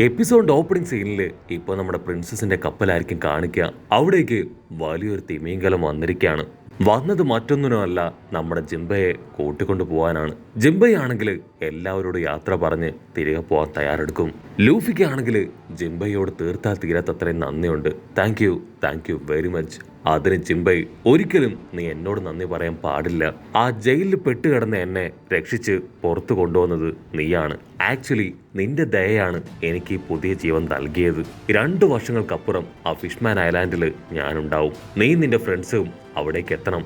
എപ്പിസോഡിന്റെ opening സീനിൽ ഇപ്പോൾ നമ്മുടെ പ്രിൻസസിന്റെ കപ്പലായിരിക്കും കാണിക്കുക. അവിടേക്ക് വലിയൊരു തിമിംഗലം വന്നിരിക്കുകയാണ്. വന്നത് മറ്റൊന്നിനുമല്ല, നമ്മുടെ ജിംബയെ കൂട്ടിക്കൊണ്ടു പോകാനാണ്. ജിംബയെ ആണെങ്കിൽ എല്ലാവരോടും യാത്ര പറഞ്ഞ് തിരികെ പോകാൻ തയ്യാറെടുക്കും. ലൂഫിക്ക് ആണെങ്കിൽ ജിംബയോട് തീർത്താൽ തീരാത്തത്രയും നന്ദിയുണ്ട്. Thank you very much. അതിന് ജിംബൈ, ഒരിക്കലും നീ എന്നോട് നന്ദി പറയാൻ പാടില്ല. ആ ജയിലിൽ പെട്ടുകിടന്ന എന്നെ രക്ഷിച്ച് പുറത്തു കൊണ്ടുവന്നത് നീയാണ്. ആക്ച്വലി നിന്റെ ദയയാണ് എനിക്ക് ഈ പുതിയ ജീവൻ നൽകിയത്. 2 വർഷങ്ങൾക്കപ്പുറം ആ ഫിഷ്മാൻ ഐലാൻഡിൽ ഞാനുണ്ടാവും. നീ നിന്റെ ഫ്രണ്ട്സും അവിടേക്ക് എത്തണം.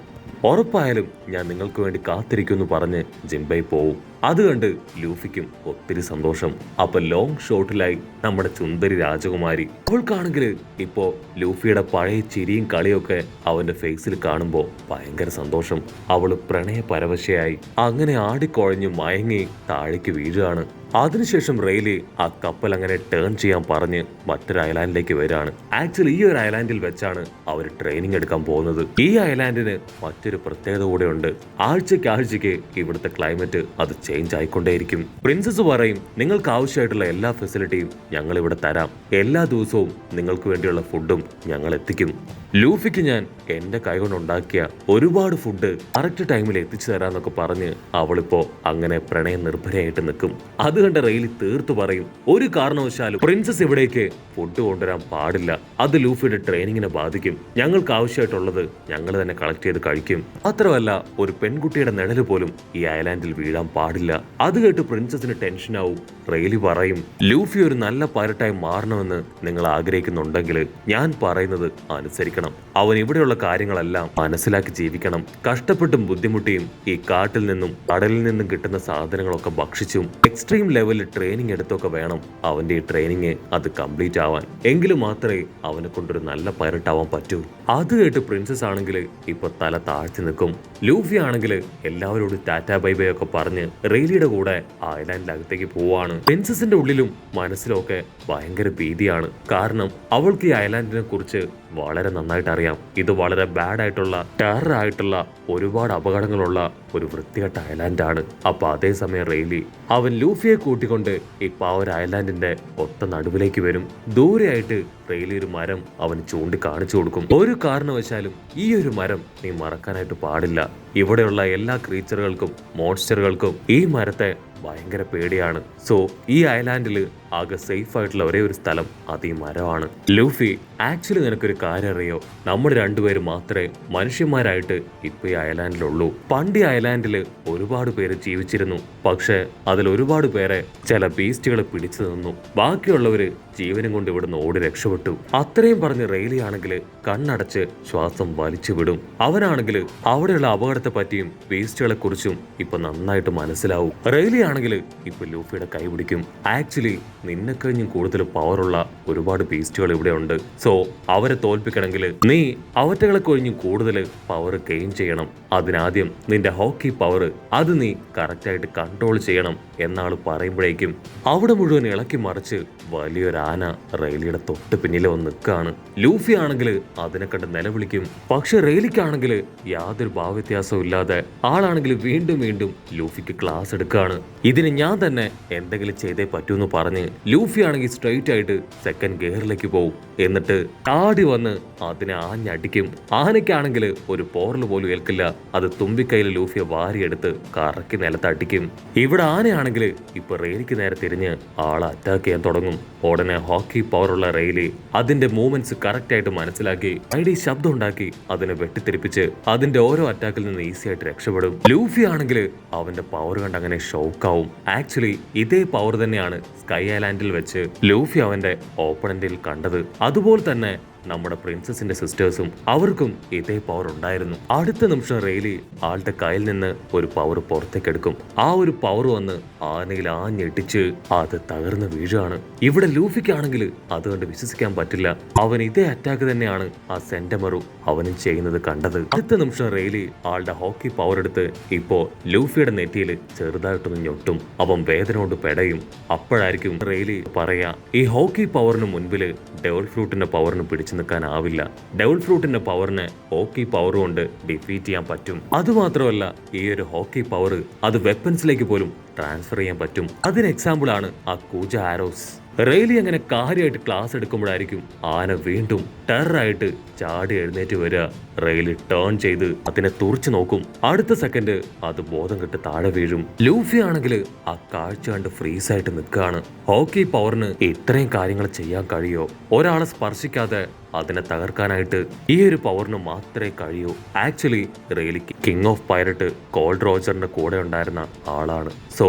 ഉറപ്പായാലും ഞാൻ നിങ്ങൾക്ക് വേണ്ടി കാത്തിരിക്കുമെന്ന് പറഞ്ഞ് ജിംബൈ പോവും. അത് കണ്ട് ലൂഫിക്കും ഒത്തിരി സന്തോഷം. അപ്പൊ ലോങ് ഷോട്ടിലായി നമ്മുടെ സുന്ദരി രാജകുമാരി. അവൾക്കാണെങ്കിൽ ഇപ്പോ ലൂഫിയുടെ പഴയ ചിരിയും കളിയൊക്കെ അവന്റെ ഫേസിൽ കാണുമ്പോൾ ഭയങ്കര സന്തോഷം. അവള് പ്രണയ പരവശയായി അങ്ങനെ ആടിക്കുഴഞ്ഞു മയങ്ങി താഴേക്ക് വീഴുകയാണ്. അതിനുശേഷം റെയിലി ആ കപ്പൽ അങ്ങനെ ടേൺ ചെയ്യാൻ പറഞ്ഞ് മറ്റൊരു ഐലാൻഡിലേക്ക് വരികയാണ്. ആക്ച്വലി ഈ ഒരു ഐലാൻഡിൽ വെച്ചാണ് അവർ ട്രെയിനിങ് എടുക്കാൻ പോകുന്നത്. ഈ ഐലാൻഡിന് മറ്റൊരു പ്രത്യേകത കൂടെ ഉണ്ട്. ആഴ്ചയ്ക്ക് ഇവിടുത്തെ ക്ലൈമറ്റ് അത് ചേഞ്ച് ആയിക്കൊണ്ടേയിരിക്കും. പ്രിൻസസ് പറയും, നിങ്ങൾക്ക് ആവശ്യമായിട്ടുള്ള എല്ലാ ഫെസിലിറ്റിയും ഞങ്ങൾ ഇവിടെ തരാം. എല്ലാ ദിവസവും നിങ്ങൾക്ക് വേണ്ടിയുള്ള ഫുഡും ഞങ്ങൾ എത്തിക്കും. ലൂഫിക്ക് ഞാൻ എന്റെ കൈകൊണ്ട് ഉണ്ടാക്കിയ ഒരുപാട് ഫുഡ് കറക്റ്റ് ടൈമിൽ എത്തിച്ചു തരാന്നൊക്കെ പറഞ്ഞ് അവളിപ്പോ അങ്ങനെ പ്രണയ നിർഭരയായിട്ട് നിൽക്കും. അത് കണ്ട റെയിലി തീർത്തു പറയും, ഒരു കാരണവശാലും പ്രിൻസസ് ഇവിടേക്ക് ഫുഡ് കൊണ്ടുവരാൻ പാടില്ല. അത് ലൂഫിയുടെ ട്രെയിനിങ്ങിനെ ബാധിക്കും. ഞങ്ങൾക്ക് ആവശ്യമായിട്ടുള്ളത് ഞങ്ങൾ തന്നെ കളക്ട് ചെയ്ത് കഴിക്കും. മാത്രമല്ല, ഒരു പെൺകുട്ടിയുടെ നിഴല് പോലും ഈ ഐലാൻഡിൽ വീഴാൻ പാടില്ല. അത് കേട്ട് പ്രിൻസസിന് ടെൻഷനാവും. റെയിലി പറയും, ലൂഫി ഒരു നല്ല പൈലറ്റായി മാറണമെന്ന് നിങ്ങൾ ആഗ്രഹിക്കുന്നുണ്ടെങ്കിൽ ഞാൻ പറയുന്നത് അനുസരിക്കണം. അവൻ ഇവിടെയുള്ള കാര്യങ്ങളെല്ലാം മനസ്സിലാക്കി ജീവിക്കണം. കഷ്ടപ്പെട്ടും ബുദ്ധിമുട്ടിയും ഈ കാട്ടിൽ നിന്നും കടലിൽ നിന്നും കിട്ടുന്ന സാധനങ്ങളൊക്കെ ഭക്ഷിച്ചും എക്സ്ട്രീം ലെവലിൽ ട്രെയിനിങ് എടുത്തൊക്കെ വേണം അവന്റെ ഈ ട്രെയിനിങ് അത് കംപ്ലീറ്റ് ആവാൻ. എങ്കിലും മാത്രമേ അവനെ കൊണ്ടൊരു നല്ല പൈലറ്റ് ആവാൻ പറ്റൂ. അത് കേട്ട് പ്രിൻസസ് ആണെങ്കിൽ ഇപ്പൊ തല താഴ്ത്തി നിൽക്കും. ലൂഫി ആണെങ്കിൽ എല്ലാവരോടും ടാറ്റാ ബൈ ബൈ ഒക്കെ പറഞ്ഞ് റെയിലിയുടെ കൂടെ ഐലാൻഡിനകത്തേക്ക് പോവാണ്. പ്രിൻസസിന്റെ ഉള്ളിലും മനസ്സിലൊക്കെ ഭയങ്കര ഭീതിയാണ്. കാരണം അവൾക്ക് ഈ ഐലാൻഡിനെ കുറിച്ച് വളരെ നന്നായിട്ട് അറിയാം. ഇത് വളരെ ബാഡ് ആയിട്ടുള്ള ടെറർ ആയിട്ടുള്ള ഒരുപാട് അപകടങ്ങളുള്ള ഒരു വൃത്തികെട്ട ഐലാൻഡാണ്. അപ്പൊ അതേസമയം റെയിലി അവൻ ലൂഫിയെ കൂട്ടിക്കൊണ്ട് ഇപ്പൊ ആ ഒരു ഐലാൻഡിന്റെ ഒത്ത നടുവിലേക്ക് വരും. ദൂരെയായിട്ട് റെയിലി ഒരു മരം അവന് ചൂണ്ടി കാണിച്ചു കൊടുക്കും. ഒരു കാരണവശാലും ഈ ഒരു മരം നീ മറക്കാനായിട്ട് പാടില്ല. ഇവിടെയുള്ള എല്ലാ ക്രീച്ചറുകൾക്കും മോൺസ്റ്ററുകൾക്കും ഈ മരത്തെ ഭയങ്കര പേടിയാണ്. സോ ഈ ഐലാൻഡിൽ ആകെ സേഫ് ആയിട്ടുള്ള ഒരേ ഒരു സ്ഥലം അത് ഈ മരമാണ്. ലൂഫി, ആക്ച്വലി നിനക്കൊരു കാര്യം അറിയോ? നമ്മൾ രണ്ടുപേരും മാത്രമേ മനുഷ്യന്മാരായിട്ട് ഇപ്പൊ ഈ ഐലാൻഡിലുള്ളൂ. പണ്ട് ഈ ഐലാൻഡിൽ ഒരുപാട് പേര് ജീവിച്ചിരുന്നു. പക്ഷെ അതിൽ ഒരുപാട് പേരെ ചില ബീസ്റ്റുകൾ പിടിച്ചു നിന്നു. ബാക്കിയുള്ളവര് ജീവനും കൊണ്ട് ഇവിടുന്ന് ഓടി രക്ഷപ്പെട്ടു. അത്രയും പറഞ്ഞ് റെയിലി ആണെങ്കിൽ കണ്ണടച്ച് ശ്വാസം വലിച്ചു വിടും. അവനാണെങ്കിൽ അവിടെയുള്ള അപകടത്തെ പറ്റിയും ബീസ്റ്റുകളെ കുറിച്ചും ഇപ്പൊ നന്നായിട്ട് മനസ്സിലാവും. റെയിലി ആണെങ്കിൽ ഇപ്പൊ ലൂഫിയുടെ കൈ പിടിക്കും. ആക്ച്വലി നിന്നെ കഴിഞ്ഞും കൂടുതൽ പവറുള്ള ഒരുപാട് ബീസ്റ്റുകൾ ഇവിടെ ഉണ്ട്. സോ അവരെ തോൽപ്പിക്കണമെങ്കിൽ നീ അവറ്റകളെ കഴിഞ്ഞും കൂടുതൽ പവർ ഗെയിൻ ചെയ്യണം. അതിനാദ്യം നിന്റെ ഹോക്കി പവർ അത് നീ കറക്റ്റായിട്ട് കൺട്രോൾ ചെയ്യണം എന്നാൾ പറയുമ്പോഴേക്കും അവിടെ മുഴുവൻ ഇളക്കി മറിച്ച് വലിയൊരു ആന റെയിലിയുടെ തൊട്ട് പിന്നിലെ വന്ന് നിൽക്കുകയാണ്. ലൂഫി ആണെങ്കിൽ അതിനെ കണ്ട് നിലവിളിക്കും. പക്ഷെ റെയിലിക്കാണെങ്കിൽ യാതൊരു ഭാവവ്യത്യാസവും ഇല്ലാതെ ആളാണെങ്കിൽ വീണ്ടും ലൂഫിക്ക് ക്ലാസ് എടുക്കുകയാണ്. ഇതിന് ഞാൻ തന്നെ എന്തെങ്കിലും ചെയ്തേ പറ്റൂന്ന് പറഞ്ഞ് ലൂഫി ആണെങ്കിൽ സ്ട്രെയിറ്റ് ആയിട്ട് സെക്കൻഡ് ഗിയറിലേക്ക് പോകും. എന്നിട്ട് ചാടി വന്ന് അതിനെ ആഞ്ഞടിക്കും. ആനയ്ക്കാണെങ്കിൽ ഒരു പോറൽ പോലും ഏൽക്കില്ല. അത് തുമ്പിക്കൈയിൽ ലൂഫിയെ വാരിയെടുത്ത് കറക്കി നിലത്തടിക്കും. ഇവിടെ ആനയാണെങ്കിൽ ഇപ്പൊ റെയിലിക്ക് നേരെ തിരിഞ്ഞ് ആളെ അറ്റാക്ക് ചെയ്യാൻ തുടങ്ങും. ഉടനെ ഹോക്കി പവറുള്ള റെയിലി അതിന്റെ മൂവ്മെന്റ്സ് കറക്റ്റ് ആയിട്ട് മനസ്സിലാക്കി ഐഡി ശബ്ദം ഉണ്ടാക്കി അതിനെ വെട്ടിത്തെറിപ്പിച്ച് അതിന്റെ ഓരോ അറ്റാക്കിൽ നിന്ന് ഈസി ആയിട്ട് രക്ഷപ്പെടും. ലൂഫി ആണെങ്കിൽ അവന്റെ പവർ കണ്ട് അങ്ങനെ ഷോക്കാവും. ആക്ച്വലി ഇതേ പവർ തന്നെയാണ് സ്കൈ ഐലാൻഡിൽ വെച്ച് ലൂഫി അവന്റെ ഓപ്പണന്റിൽ കണ്ടത്. അതുപോലെ തന്നെ നമ്മുടെ പ്രിൻസസിന്റെ സിസ്റ്റേഴ്സും അവർക്കും ഇതേ പവർ ഉണ്ടായിരുന്നു. അടുത്ത നിമിഷം റെയിലി ആളുടെ കയ്യിൽ നിന്ന് ഒരു പവർ പുറത്തേക്ക് എടുക്കും. ആ ഒരു പവർ വന്ന് ആനയിൽ ആഞ്ഞെട്ടിച്ച് അത് തകർന്ന് വീഴുകയാണ്. ഇവിടെ ലൂഫിക്കാണെങ്കിൽ അതുകൊണ്ട് വിശ്വസിക്കാൻ പറ്റില്ല. അവൻ ഇതേ അറ്റാക്ക് തന്നെയാണ് ആ സെന്റമറു അവനും ചെയ്യുന്നത് കണ്ടത്. അടുത്ത നിമിഷം റെയിലി ആളുടെ ഹോക്കി പവർ എടുത്ത് ഇപ്പോ ലൂഫിയുടെ നെറ്റിയിൽ ചെറുതായിട്ടൊന്ന് ഞൊട്ടും. അവൻ വേദന കൊണ്ട് പെടയും. അപ്പോഴായിരിക്കും റെയിലി പറയാ, ഈ ഹോക്കി പവറിന് മുൻപില് ഡെവൽ ഫ്രൂട്ടിന്റെ പവറിന് പിടിച്ചു നിൽക്കാനാവില്ല. ഡെവൽ ഫ്രൂട്ടിന്റെ പവറിനെ ഹോക്കി പവർ കൊണ്ട് ഡിഫീറ്റ് ചെയ്യാൻ പറ്റും. അതുമാത്രമല്ല, ഈ ഒരു ഹോക്കി പവർ അത് വെപ്പൻസിലേക്ക് പോലും ട്രാൻസ്ഫർ ചെയ്യാൻ പറ്റും. അതിന് എക്സാമ്പിൾ ആണ് ആ കൂജ ആരോസ്. റെയിലി അങ്ങനെ കാര്യമായിട്ട് ക്ലാസ് എടുക്കുമ്പോഴായിരിക്കും ആന വീണ്ടും ടെററായിട്ട് ചാടി എഴുന്നേറ്റ് വരിക. റെയിലി ടേൺ ചെയ്ത് അതിനെ തുറച്ചു നോക്കും. അടുത്ത സെക്കൻഡ് അത് ബോധം കെട്ട് താഴെ വീഴും. ലൂഫി ആണെങ്കിൽ ആ കാഴ്ച കണ്ട് ഫ്രീസ് ആയിട്ട് നിൽക്കുകയാണ്. ഹോക്കി പവറിന് ഇത്രയും കാര്യങ്ങൾ ചെയ്യാൻ കഴിയോ? ഒരാളെ സ്പർശിക്കാതെ അതിനെ തകർക്കാനായിട്ട് ഈ ഒരു പവറിന് മാത്രമേ കഴിയൂ. Actually Rayleigh king of pirate Gold റോജറിന്റെ കൂടെ ഉണ്ടായിരുന്ന ആളാണ്. സോ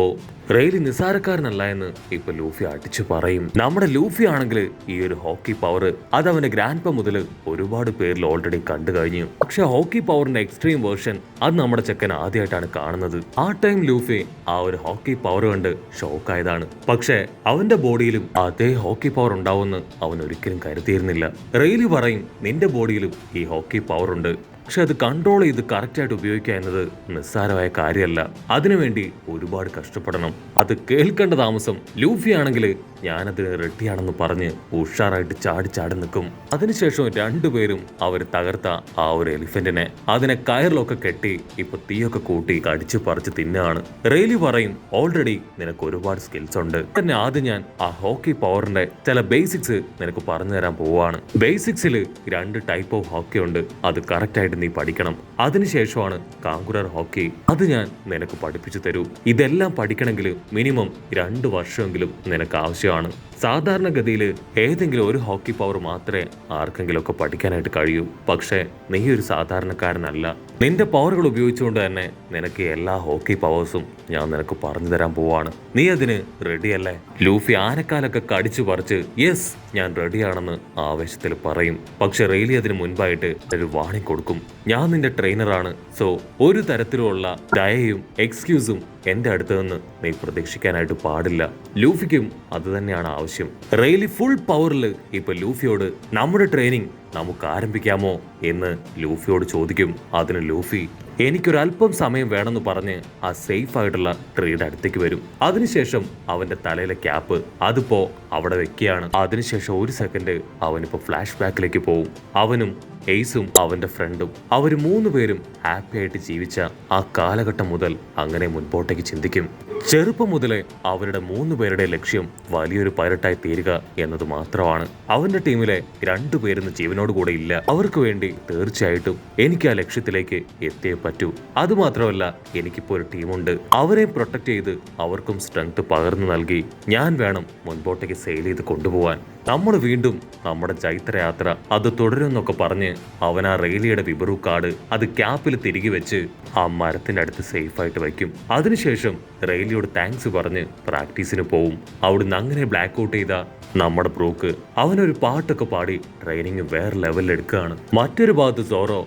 റെയിലി നിസാരക്കാരനല്ല എന്ന് ഇപ്പൊ ലൂഫി അടിച്ചു പറയും. നമ്മുടെ ലൂഫി ആണെങ്കിൽ ഈ ഒരു ഹോക്കി പവർ അത് അവന്റെ ഗ്രാൻഡ് മുതൽ ഒരുപാട് പേരിൽ ഓൾറെഡി കണ്ടു കഴിഞ്ഞു. പക്ഷെ ഹോക്കി പവറിന്റെ എക്സ്ട്രീം വേർഷൻ അത് നമ്മുടെ ചെക്കൻ ആദ്യമായിട്ടാണ് കാണുന്നത്. ആ ടൈം ലൂഫി ആ ഒരു ഹോക്കി പവർ കണ്ട് ഷോക്കായതാണ്. പക്ഷെ അവന്റെ ബോഡിയിലും അതേ ഹോക്കി പവർ ഉണ്ടാവുമെന്ന് അവൻ ഒരിക്കലും കരുതിയിരുന്നില്ല. റെയിലി പറയും, നിന്റെ ബോഡിയിലും ഈ ഹോക്കി പവർ ഉണ്ട്, പക്ഷെ അത് കൺട്രോൾ ചെയ്ത് കറക്റ്റായിട്ട് ഉപയോഗിക്കുക എന്നത് നിസ്സാരമായ കാര്യമല്ല. അതിനുവേണ്ടി ഒരുപാട് കഷ്ടപ്പെടണം. അത് കേൾക്കേണ്ട താമസം ലൂഫി ആണെങ്കിൽ ഞാനതിന് റെഡിയാണെന്ന് പറഞ്ഞ് ഉഷാറായിട്ട് ചാടി നിൽക്കും. അതിനുശേഷം രണ്ടുപേരും അവർ തകർത്ത ആ ഒരു എലിഫന്റിനെ അതിനെ കയറിലൊക്കെ കെട്ടി ഇപ്പൊ തീയൊക്കെ കൂട്ടി കടിച്ചു പറിച്ച് തിന്നാണ്. റെയിലി പറയും, ഓൾറെഡി നിനക്ക് ഒരുപാട് സ്കിൽസ് ഉണ്ട്. തന്നെ ആദ്യം ഞാൻ ആ ഹോക്കി പവറിന്റെ ചില ബേസിക്സ് നിനക്ക് പറഞ്ഞു തരാൻ പോവാണ്. ബേസിക്സിൽ 2 ടൈപ്പ് ഓഫ് ഹോക്കി ഉണ്ട്. അത് കറക്റ്റായിട്ട് നീ പഠിക്കണം. അതിനുശേഷമാണ് കാങ്കുരർ ഹോക്കി. അത് ഞാൻ നിനക്ക് പഠിപ്പിച്ചു തരൂ. ഇതെല്ലാം പഠിക്കണമെങ്കിൽ മിനിമം 2 വർഷമെങ്കിലും നിനക്ക് ആവശ്യമാണ്. സാധാരണഗതിയിൽ ഏതെങ്കിലും ഒരു ഹോക്കി പവർ മാത്രമേ ആർക്കെങ്കിലും ഒക്കെ പഠിക്കാനായിട്ട് കഴിയൂ. പക്ഷേ നീ ഒരു സാധാരണക്കാരനല്ല. നിന്റെ പവറുകൾ ഉപയോഗിച്ചുകൊണ്ട് തന്നെ നിനക്ക് എല്ലാ ഹോക്കി പവേഴ്സും ഞാൻ നിനക്ക് പറഞ്ഞു തരാൻ പോവാണ്. നീ അതിന് റെഡിയല്ലേ? ലൂഫി ആനക്കാലൊക്കെ കടിച്ചു പറിച്ച് യെസ് ഞാൻ റെഡിയാണെന്ന് ആവേശത്തിൽ പറയും. പക്ഷെ റെയിലി അതിന് മുൻപായിട്ട് ഒരു വാണിംഗ് കൊടുക്കും. ഞാൻ നിന്റെ ട്രെയിനറാണ്. സോ ഒരു തരത്തിലുള്ള ദയയും എക്സ്ക്യൂസും എന്റെ അടുത്ത് നിന്ന് നീ പ്രതീക്ഷിക്കാനായിട്ട് പാടില്ല. ലൂഫിക്കും അത് തന്നെയാണ് ആവശ്യം. റെയിലി ഫുൾ പവറിൽ ഇപ്പൊ ലൂഫിയോട് നമ്മുടെ ട്രെയിനിങ് നമുക്ക് ആരംഭിക്കാമോ എന്ന് ലൂഫിയോട് ചോദിക്കും. അതിന് ലൂഫി എനിക്കൊരല്പം സമയം വേണമെന്ന് പറഞ്ഞ് ആ സേഫ് ആയിട്ടുള്ള ട്രീയുടെ അടുത്തേക്ക് വരും. അതിനുശേഷം അവന്റെ തലയിലെ ക്യാപ്പ് അതിപ്പോ അവിടെ വെക്കുകയാണ്. അതിനുശേഷം ഒരു സെക്കൻഡ് അവനിപ്പോ ഫ്ലാഷ് ബാക്കിലേക്ക് പോവും. അവനും എയ്സും അവന്റെ ഫ്രണ്ടും അവർ 3 പേരും ഹാപ്പി ആയിട്ട് ജീവിച്ച ആ കാലഘട്ടം മുതൽ അങ്ങനെ മുൻപോട്ടേക്ക് ചിന്തിക്കും. ചെറുപ്പം മുതലേ അവരുടെ 3 പേരുടെ ലക്ഷ്യം വലിയൊരു പൈലറ്റായി തീരുക എന്നത് മാത്രമാണ്. അവന്റെ ടീമിലെ 2 പേരൊന്നും ജീവനോട് കൂടെ ഇല്ല. അവർക്ക് വേണ്ടി തീർച്ചയായിട്ടും എനിക്ക് ആ ലക്ഷ്യത്തിലേക്ക് എത്തിയേ പറ്റൂ. അതുമാത്രമല്ല എനിക്കിപ്പോ ഒരു ടീമുണ്ട്. അവരെ പ്രൊട്ടക്ട് ചെയ്ത് അവർക്കും സ്ട്രെങ്ത് പകർന്നു നൽകി ഞാൻ വേണം മുൻപോട്ടേക്ക് സെയിൽ ചെയ്ത് കൊണ്ടുപോകാൻ. നമ്മൾ വീണ്ടും നമ്മുടെ ചൈത്രയാത്ര അത് തുടരുന്നൊക്കെ പറഞ്ഞ് അവൻ ആ റെയിലിയുടെ വിബറു കാർഡ് അത് ക്യാപ്പിൽ തിരികെ വെച്ച് ആ മരത്തിന്റെ അടുത്ത് സേഫായിട്ട് വയ്ക്കും. അതിനുശേഷം റെയിലിയോട് താങ്ക്സ് പറഞ്ഞ് പ്രാക്ടീസിന് പോവും. അവിടുന്ന് അങ്ങനെ ബ്ലാക്ക് ഔട്ട് ചെയ്ത നമ്മുടെ ബ്രൂക്ക് അവനൊരു പാട്ടൊക്കെ പാടി ട്രെയിനിങ് വേറെ ലെവലിൽ എടുക്കുകയാണ്. മറ്റൊരു ഭാഗത്ത് സോറോ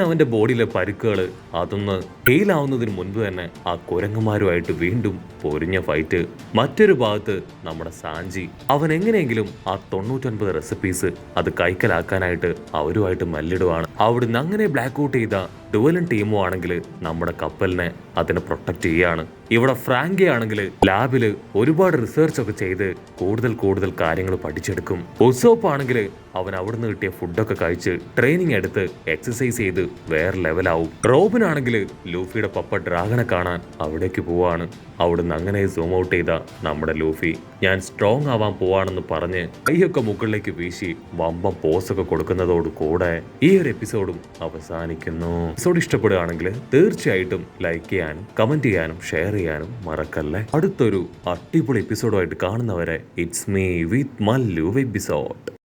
അവന്റെ ബോഡിയിലെ പരുക്കുകൾ അതൊന്ന് ഹീലാവുന്നതിന് മുൻപ് തന്നെ ആ കുരങ്ങന്മാരുമായിട്ട് വീണ്ടും പൊരിഞ്ഞ ഫൈറ്റ്. മറ്റൊരു ഭാഗത്ത് നമ്മുടെ സാഞ്ചി അവൻ എങ്ങനെയെങ്കിലും ആ 99 റെസിപ്പീസ് അത് കൈക്കലാക്കാനായിട്ട് അവരുമായിട്ട് മല്ലിടുവാണ്. അവിടുന്ന് അങ്ങനെ ബ്ലാക്ക് ഔട്ട് ചെയ്ത ഡുവലും ടീമും ആണെങ്കിൽ നമ്മുടെ കപ്പലിനെ അതിനെ പ്രൊട്ടക്ട് ചെയ്യാണ്. ഇവിടെ ഫ്രാങ്കി ആണെങ്കിൽ ലാബില് ഒരുപാട് റിസർച്ച് ഒക്കെ ചെയ്ത് കൂടുതൽ കാര്യങ്ങൾ പഠിച്ചെടുക്കും. ഉസോപ്പ് ആണെങ്കിൽ അവൻ അവിടുന്ന് കിട്ടിയ ഫുഡൊക്കെ കഴിച്ച് ട്രെയിനിങ് എടുത്ത് എക്സസൈസ് ചെയ്ത് വേറെ ലെവലാവും. റോബിൻ ആണെങ്കിൽ ലൂഫിയുടെ പപ്പ ഡ്രാഗനെ കാണാൻ അവിടേക്ക് പോവാണ്. അവിടുന്ന് അങ്ങനെ സൂം ഔട്ട് ചെയ്ത നമ്മുടെ ലൂഫി ഞാൻ സ്ട്രോങ് ആവാൻ പോവാണെന്ന് പറഞ്ഞ് കൈയൊക്കെ മുകളിലേക്ക് വീശി വമ്പം പോസൊക്കെ കൊടുക്കുന്നതോട് കൂടെ ഈ ഒരു എപ്പിസോഡും അവസാനിക്കുന്നു. എപ്പിസോഡ് ഇഷ്ടപ്പെടുകയാണെങ്കിൽ തീർച്ചയായിട്ടും ലൈക്ക് ചെയ്യാനും കമന്റ് ചെയ്യാനും ഷെയർ ചെയ്യാനും മറക്കല്ലേ. അടുത്തൊരു അടിപൊളി എപ്പിസോഡുമായിട്ട് കാണുന്നവരെ it's me with Mallu episode.